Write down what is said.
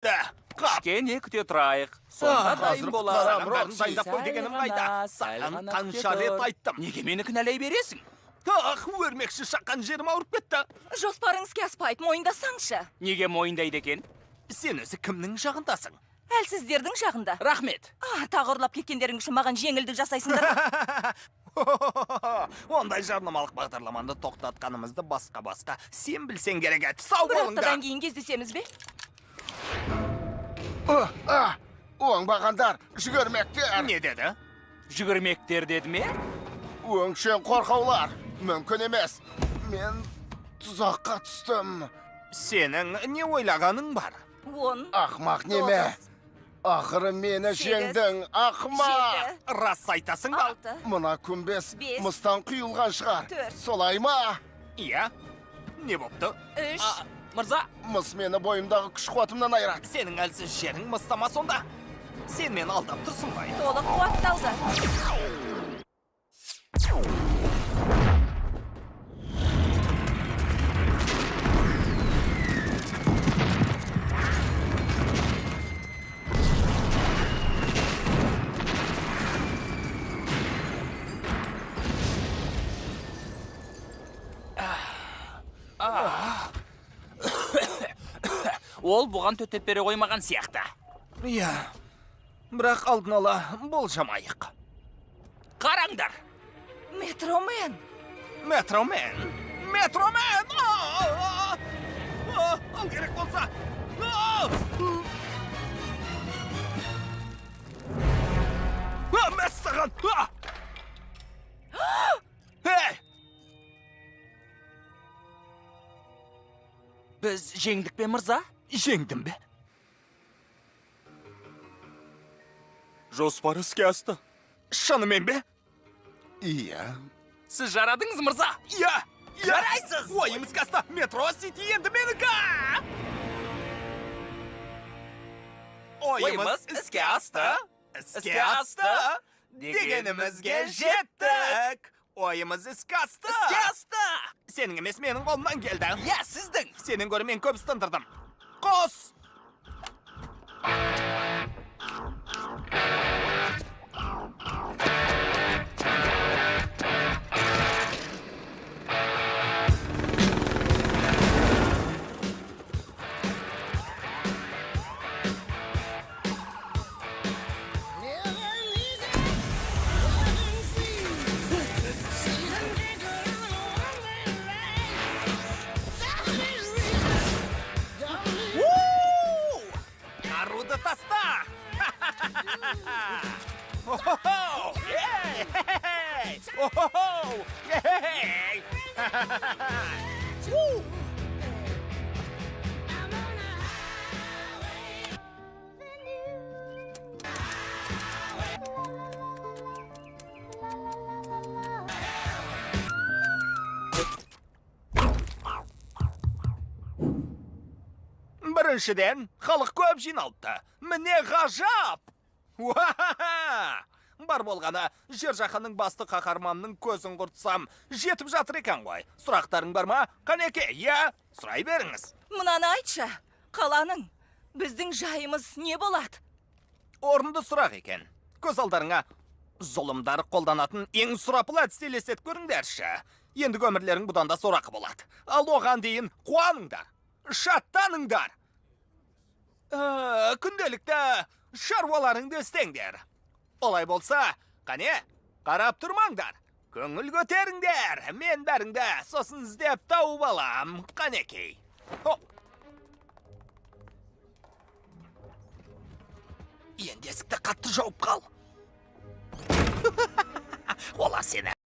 Кішкене күте тұрайық. Сонда дайын болар. Бәрін дайындап қой дегенім қайда. Саған қанша рет айттым. Неге мені кінәлай бересің? Өрмекші шаққан жерім ауырып кетті. Жоспарың іске аспайды, мойындасаңшы. Неге мойындайды екен? Сен өзі кімнің жағындасың? Әлсіздердің жағында. Рахмет. Тағы ұрлап кеткендерің үшін маған жеңілдік жасайсыңдар ма? Ондай жарнамалық бағдарламаны тоқтатқанымызды басқа. Сен білсең керек еді. Сау Бір болыңдар. аптадан кейін кездесеміз бе? Оңбағандар, жүгірмектер. Не деді? Жүгірмектер деді ме? Өңшен қорқаулар. Мүмкін емес. Мен тұзаққа түстім. Сенің не ойлағаның бар? 10, Ақмақ неме? 9, Ақыры мені 8, жеңдің, ақмақ. 7, Рас айтасың ба? 6. Мұна күмбес Бес, мұстан құйылған шығар. 4, Солай ма? Иә. Не бопты? 3, Мырза, Мыс мені бойымдағы күш қуатымнан айырады. Сенің әлсіз жерің мыстама сонда. Сен мені алдап тұрсың бай. толық қуатталды. ол бұған төтеп бере қоймаған сияқты. Иә. Бірақ алдын ала болжамайық. Қараңдар. Метромен. Метромен! Метромен! Ал керек болса! Мәс саған! Эй! Біз жеңдік пе, мырза? Жеңдім бе? Жоспар іске асты. Шынымен бе? Иә. Сіз жарадыңыз, мырза? Иә! Жарайсыз! Ойым іске асты. Метро Сити енді менікі! Ойымыз іске асты. Іске асты. Дегенімізге жеттік. Ойымыз іске асты. Іске асты! Сенің емес менің қолымнан келді. Иә, сіздің. Сенің көрі мен көп стындырдым. Қос! Қаруды таста! О-хо-хо! Ей! О-хо-хо! Ей! Уу! Біріншіден, халық көп жиналды. Міне ғажап! Уа-ха-ха! Бар болғаны, жер жаһанның басты қаһарманының көзін құртсам, жетіп жатыр екен ғой. Сұрақтарың бар ма? Қанеке, иә? Сұрай беріңіз. Мұнаны айтшы, қаланың. Біздің жайымыз не болады? Орынды сұрақ екен. Көз алдарыңа зұлымдар қолданатын ең сұрапыл әдісті елестетіп көріңдерші. Енді өмірлерің бұдан да сорақы болады. Ал оған дейін қуаныңдар, шаттаныңдар. Күнделікті шаруаларыңды істеңдер. Олай болса, қане, қарап тұрмаңдар. Көңіл көтеріңдер. Мен бәріңді сосын іздеп тауып алам. Қанекей. Енді есікті қатты жауып қал. Ола сені.